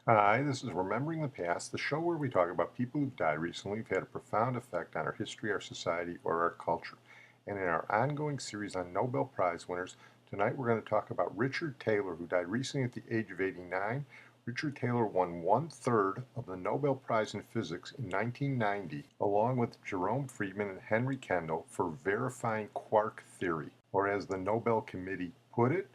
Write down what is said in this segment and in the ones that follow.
Hi, this is Remembering the Past, the show where we talk about people who've died recently who've had a profound effect on our history, our society, or our culture. And in our ongoing series on Nobel Prize winners, tonight we're going to talk about Richard Taylor, who died recently at the age of 89. Richard Taylor won 1/3 of the Nobel Prize in Physics in 1990, along with Jerome Friedman and Henry Kendall, for verifying quark theory, or as the Nobel Committee put it,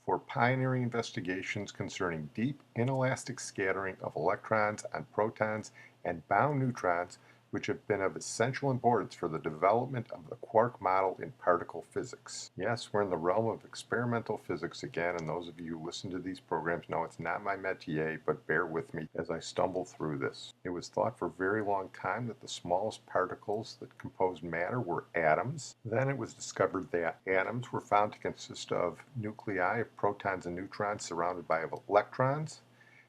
for pioneering investigations concerning deep inelastic scattering of electrons and protons and bound neutrons, which have been of essential importance for the development of the quark model in particle physics. Yes, we're in the realm of experimental physics again, and those of you who listen to these programs know it's not my métier, but bear with me as I stumble through this. It was thought for a very long time that the smallest particles that composed matter were atoms. Then it was discovered that atoms were found to consist of nuclei of protons and neutrons surrounded by electrons,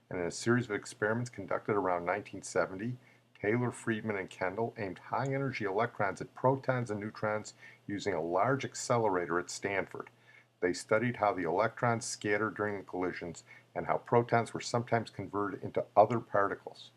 and in a series of experiments conducted around 1970, Taylor, Friedman, and Kendall aimed high-energy electrons at protons and neutrons using a large accelerator at Stanford. They studied how the electrons scattered during the collisions and how protons were sometimes converted into other particles.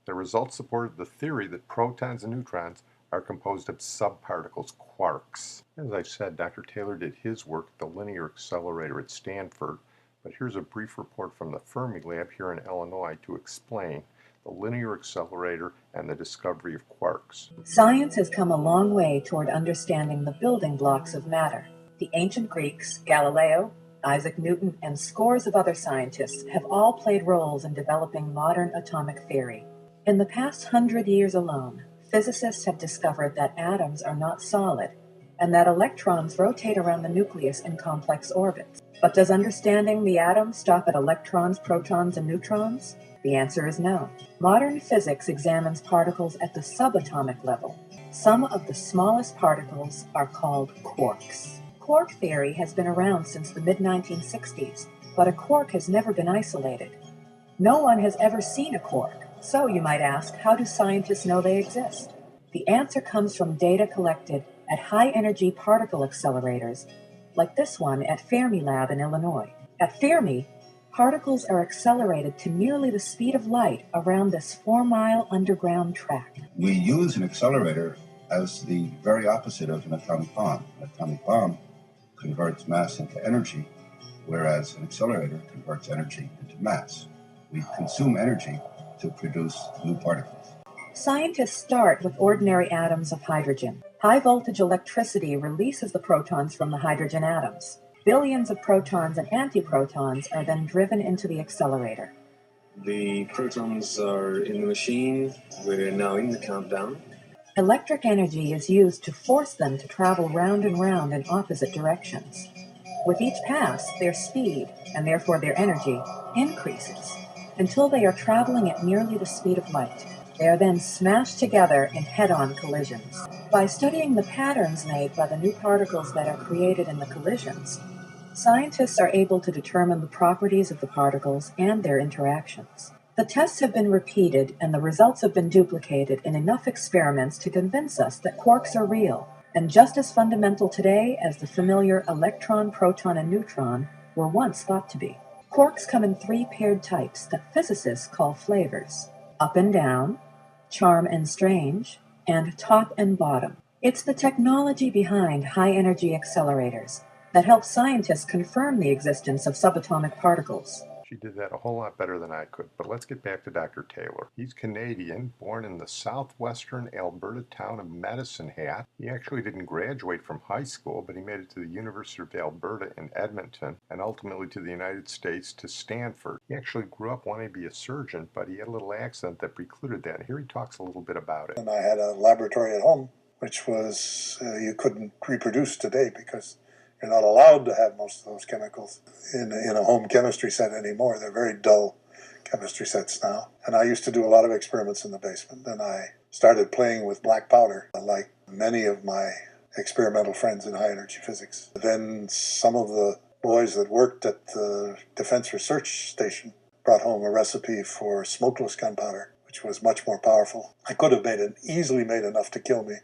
The results supported the theory that protons and neutrons are composed of subparticles, quarks. As I said, Dr. Taylor did his work at the Linear Accelerator at Stanford, but here's a brief report from the Fermi Lab here in Illinois to explain the linear accelerator, and the discovery of quarks. Science has come a long way toward understanding the building blocks of matter. The ancient Greeks, Galileo, Isaac Newton, and scores of other scientists have all played roles in developing modern atomic theory. In the past 100 years alone, physicists have discovered that atoms are not solid and that electrons rotate around the nucleus in complex orbits. But does understanding the atom stop at electrons, protons, and neutrons? The answer is no. Modern physics examines particles at the subatomic level. Some of the smallest particles are called quarks. Quark theory has been around since the mid-1960s, but a quark has never been isolated. No one has ever seen a quark, so you might ask, how do scientists know they exist? The answer comes from data collected at high-energy particle accelerators, like this one at Fermi Lab in Illinois. At Fermi, particles are accelerated to nearly the speed of light around this 4-mile underground track. We use an accelerator as the very opposite of an atomic bomb. An atomic bomb converts mass into energy, whereas an accelerator converts energy into mass. We consume energy to produce new particles. Scientists start with ordinary atoms of hydrogen. High-voltage electricity releases the protons from the hydrogen atoms. Billions of protons and antiprotons are then driven into the accelerator. The protons are in the machine. We're now in the countdown. Electric energy is used to force them to travel round and round in opposite directions. With each pass, their speed, and therefore their energy, increases until they are traveling at nearly the speed of light. They are then smashed together in head-on collisions. By studying the patterns made by the new particles that are created in the collisions, scientists are able to determine the properties of the particles and their interactions. The tests have been repeated and the results have been duplicated in enough experiments to convince us that quarks are real and just as fundamental today as the familiar electron, proton, and neutron were once thought to be. Quarks come in 3 paired types that physicists call flavors: up and down, charm and strange, and top and bottom. It's the technology behind high-energy accelerators that helps scientists confirm the existence of subatomic particles. She did that a whole lot better than I could, but let's get back to Dr. Taylor. He's Canadian, born in the southwestern Alberta town of Medicine Hat. He actually didn't graduate from high school, but he made it to the University of Alberta in Edmonton, and ultimately to the United States, to Stanford. He actually grew up wanting to be a surgeon, but he had a little accident that precluded that, and here he talks a little bit about it. And I had a laboratory at home, which was, you couldn't reproduce today because you're not allowed to have most of those chemicals in a home chemistry set anymore. They're very dull chemistry sets now. And I used to do a lot of experiments in the basement. And I started playing with black powder, like many of my experimental friends in high-energy physics. Then some of the boys that worked at the Defense Research Station brought home a recipe for smokeless gunpowder, which was much more powerful. I could have easily made enough to kill me,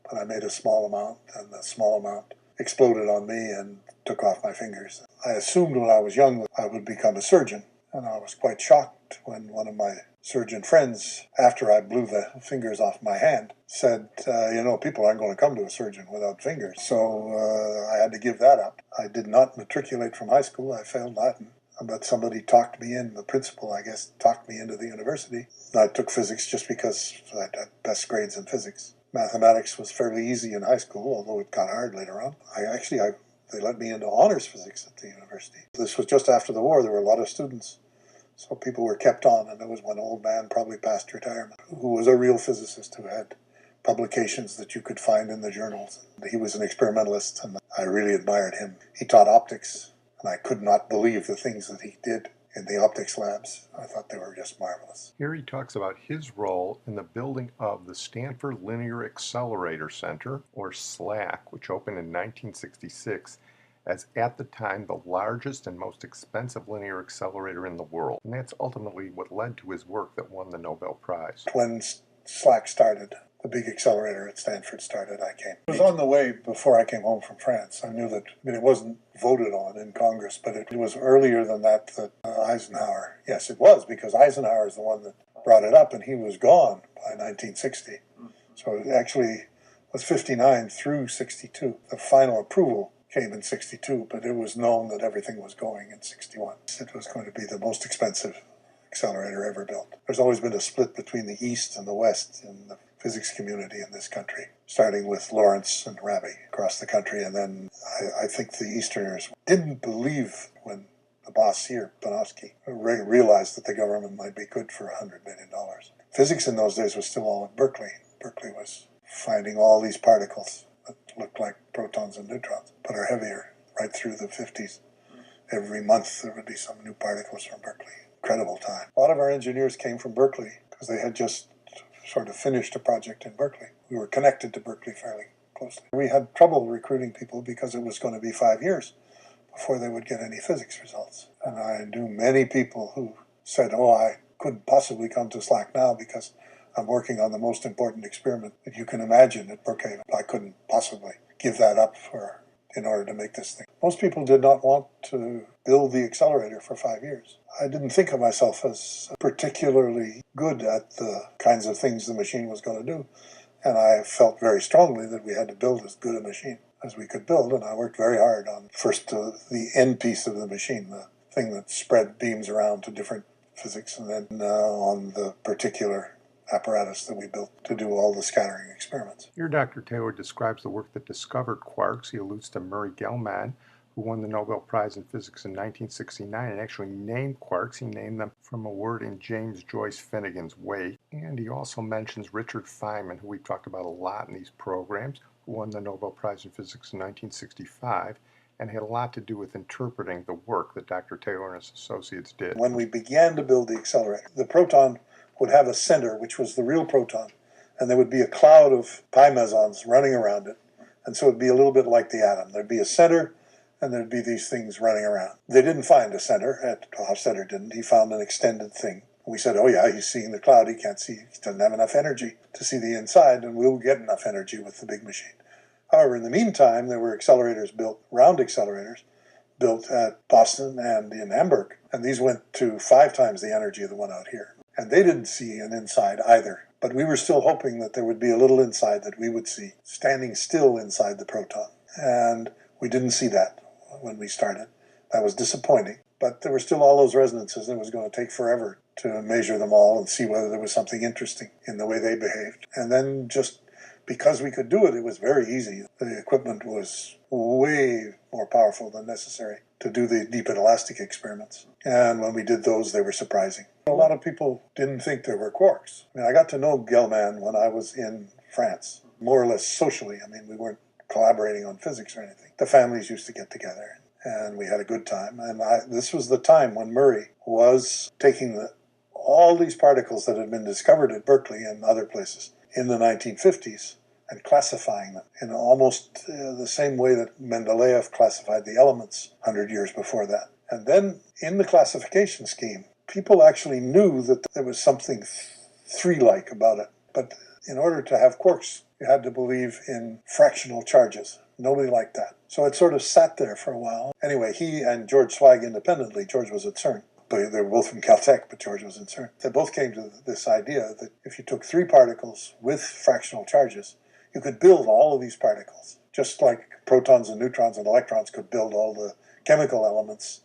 but I made a small amount, and the small amount exploded on me and took off my fingers. I assumed when I was young that I would become a surgeon, and I was quite shocked when one of my surgeon friends, after I blew the fingers off my hand, said, people aren't going to come to a surgeon without fingers. So I had to give that up. I did not matriculate from high school. I failed Latin. But somebody talked me in, the principal, I guess, talked me into the university. I took physics just because I had best grades in physics. Mathematics was fairly easy in high school, although it got hard later on. They let me into honors physics at the university. This was just after the war. There were a lot of students. So people were kept on, and there was one old man, probably past retirement, who was a real physicist who had publications that you could find in the journals. He was an experimentalist, and I really admired him. He taught optics, and I could not believe the things that he did in the optics labs. I thought they were just marvelous. Here he talks about his role in the building of the Stanford Linear Accelerator Center, or SLAC, which opened in 1966, as at the time the largest and most expensive linear accelerator in the world. And that's ultimately what led to his work that won the Nobel Prize. When SLAC started, the big accelerator at Stanford started, I came. It was on the way before I came home from France. I knew that it wasn't voted on in Congress, but it was earlier than that Eisenhower. Yes, it was, because Eisenhower is the one that brought it up, and he was gone by 1960. So it actually was 59 through 62. The final approval came in 62, but it was known that everything was going in 61. It was going to be the most expensive accelerator ever built. There's always been a split between the East and the West in the physics community in this country, starting with Lawrence and Rabi across the country, and then I think the Easterners didn't believe when the boss here, Panofsky, realized that the government might be good for $100 million. Physics in those days was still all at Berkeley. Berkeley was finding all these particles that looked like protons and neutrons, but are heavier right through the 50s. Every month there would be some new particles from Berkeley. Incredible time. A lot of our engineers came from Berkeley because they had just sort of finished a project in Berkeley. We were connected to Berkeley fairly closely. We had trouble recruiting people because it was going to be 5 years before they would get any physics results. And I knew many people who said, I couldn't possibly come to SLAC now because I'm working on the most important experiment that you can imagine at Brookhaven. I couldn't possibly give that up in order to make this thing. Most people did not want to build the accelerator for 5 years. I didn't think of myself as particularly good at the kinds of things the machine was going to do, and I felt very strongly that we had to build as good a machine as we could build, and I worked very hard on first the end piece of the machine, the thing that spread beams around to different physics, and then on the particular apparatus that we built to do all the scattering experiments. Here Dr. Taylor describes the work that discovered quarks. He alludes to Murray Gell-Mann, who won the Nobel Prize in Physics in 1969 and actually named quarks. He named them from a word in James Joyce Finnegan's wake. And he also mentions Richard Feynman, who we talked about a lot in these programs, who won the Nobel Prize in Physics in 1965 and had a lot to do with interpreting the work that Dr. Taylor and his associates did. When we began to build the accelerator, the proton would have a center, which was the real proton, and there would be a cloud of pi mesons running around it. And so it would be a little bit like the atom. There'd be a center, and there'd be these things running around. They didn't find a center. Hofstadter didn't. He found an extended thing. We said, he's seeing the cloud. He can't see. He doesn't have enough energy to see the inside, and we'll get enough energy with the big machine. However, in the meantime, there were accelerators built, round accelerators, built at Boston and in Hamburg, and these went to 5 times the energy of the one out here. And they didn't see an inside either. But we were still hoping that there would be a little inside that we would see, standing still inside the proton. And we didn't see that when we started. That was disappointing. But there were still all those resonances, and it was going to take forever to measure them all and see whether there was something interesting in the way they behaved. And then just because we could do it, it was very easy. The equipment was way more powerful than necessary to do the deep inelastic experiments. And when we did those, they were surprising. A lot of people didn't think there were quarks. I got to know Gell-Mann when I was in France, more or less socially. We weren't collaborating on physics or anything. The families used to get together, and we had a good time. And this was the time when Murray was taking all these particles that had been discovered at Berkeley and other places in the 1950s and classifying them in almost the same way that Mendeleev classified the elements 100 years before that. And then in the classification scheme, people actually knew that there was something 3-like about it. But in order to have quarks, you had to believe in fractional charges. Nobody liked that. So it sort of sat there for a while. Anyway, he and George Zweig independently, George was at CERN, they were both from Caltech, but George was in CERN. They both came to this idea that if you took 3 particles with fractional charges, you could build all of these particles, just like protons and neutrons and electrons could build all the chemical elements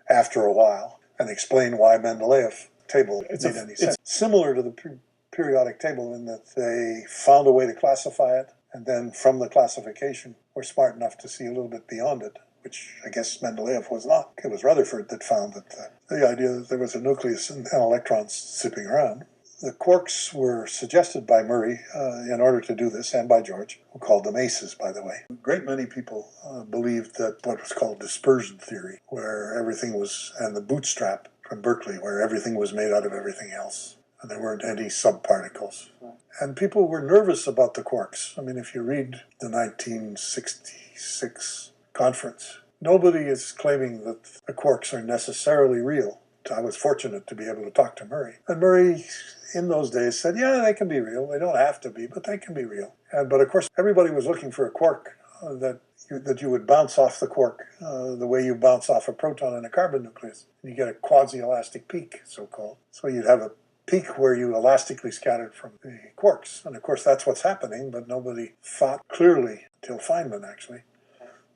after a while, and explain why Mendeleev table made any sense. It's similar to the periodic table in that they found a way to classify it, and then from the classification were smart enough to see a little bit beyond it, which I guess Mendeleev was not. It was Rutherford that found that the idea that there was a nucleus and electrons zipping around. The quarks were suggested by Murray in order to do this, and by George, who called them aces, by the way. A great many people believed that what was called dispersion theory, where everything was, and the bootstrap from Berkeley, where everything was made out of everything else, and there weren't any subparticles. And people were nervous about the quarks. I mean, if you read the 1966 conference, nobody is claiming that the quarks are necessarily real. I was fortunate to be able to talk to Murray. And Murray, in those days, said, yeah, they can be real. They don't have to be, but they can be real. But of course, everybody was looking for a quark that you would bounce off the quark the way you bounce off a proton in a carbon nucleus. You get a quasi-elastic peak, so-called. So you'd have a peak where you elastically scattered from the quarks. And of course, that's what's happening, but nobody thought clearly, until Feynman actually,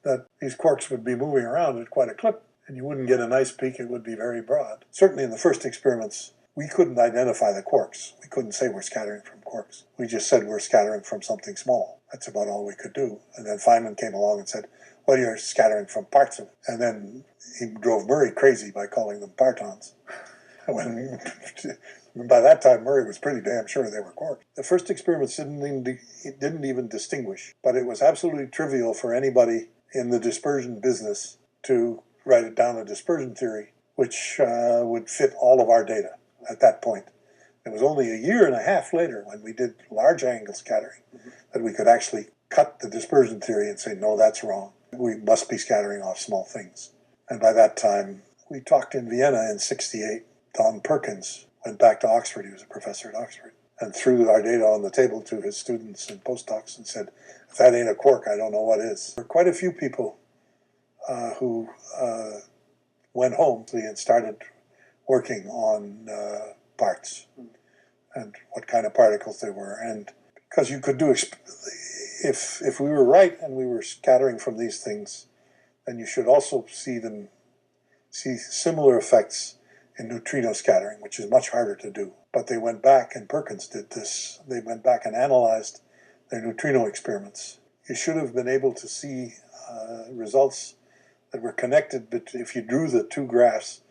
that these quarks would be moving around at quite a clip, and you wouldn't get a nice peak, it would be very broad. Certainly in the first experiments, we couldn't identify the quarks. We couldn't say we're scattering from quarks. We just said we're scattering from something small. That's about all we could do. And then Feynman came along and said, well, you're scattering from parts of it. And then he drove Murray crazy by calling them partons. When by that time, Murray was pretty damn sure they were quarks. The first experiments didn't even distinguish, but it was absolutely trivial for anybody in the dispersion business to write it down a dispersion theory, which would fit all of our data at that point. It was only a year and a half later, when we did large angle scattering, that we could actually cut the dispersion theory and say, no, that's wrong. We must be scattering off small things. And by that time, we talked in Vienna in '68. Don Perkins went back to Oxford. He was a professor at Oxford, and threw our data on the table to his students and postdocs and said, if that ain't a quark, I don't know what is. There were quite a few people who went home and started working on parts and what kind of particles they were. And because you could do, if we were right and we were scattering from these things, then you should also see similar effects in neutrino scattering, which is much harder to do. But they went back, and Perkins did this, they went back and analyzed their neutrino experiments. You should have been able to see results that were connected, but if you drew the two graphs,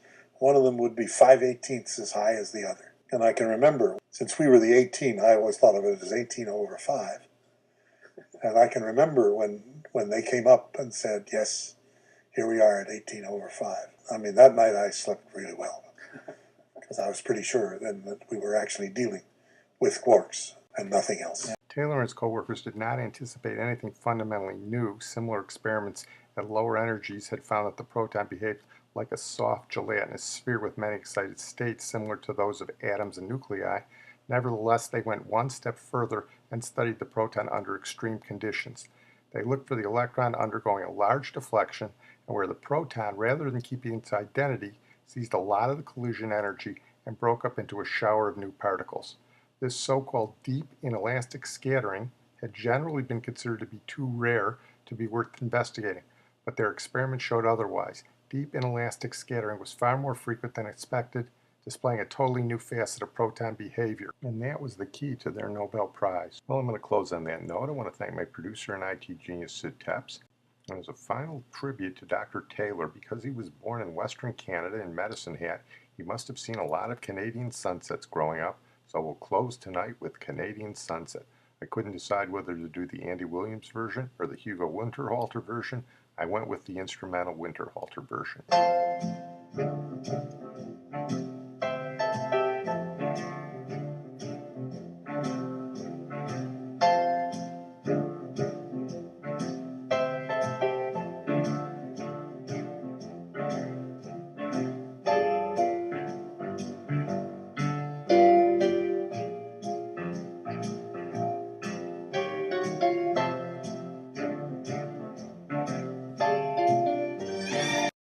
one of them would be 5/18 as high as the other. And I can remember, since we were the 18, I always thought of it as 18 over 5. And I can remember when they came up and said, yes, here we are at 18 over 5. I mean, that night I slept really well, because I was pretty sure then that we were actually dealing with quarks and nothing else. Taylor and his co-workers did not anticipate anything fundamentally new. Similar experiments at lower energies had found that the proton behaved like a soft gelatinous sphere with many excited states similar to those of atoms and nuclei. Nevertheless, they went one step further and studied the proton under extreme conditions. They looked for the electron undergoing a large deflection, and where the proton, rather than keeping its identity, seized a lot of the collision energy and broke up into a shower of new particles. This so-called deep inelastic scattering had generally been considered to be too rare to be worth investigating, but their experiment showed otherwise. Deep inelastic scattering was far more frequent than expected, displaying a totally new facet of proton behavior, and that was the key to their Nobel Prize. Well, I'm going to close on that note. I want to thank my producer and IT genius, Sid Tepps. And as a final tribute to Dr. Taylor, because he was born in Western Canada in Medicine Hat, he must have seen a lot of Canadian sunsets growing up, so we'll close tonight with Canadian Sunset. I couldn't decide whether to do the Andy Williams version or the Hugo Winterhalter version. I went with the instrumental Winterhalter version.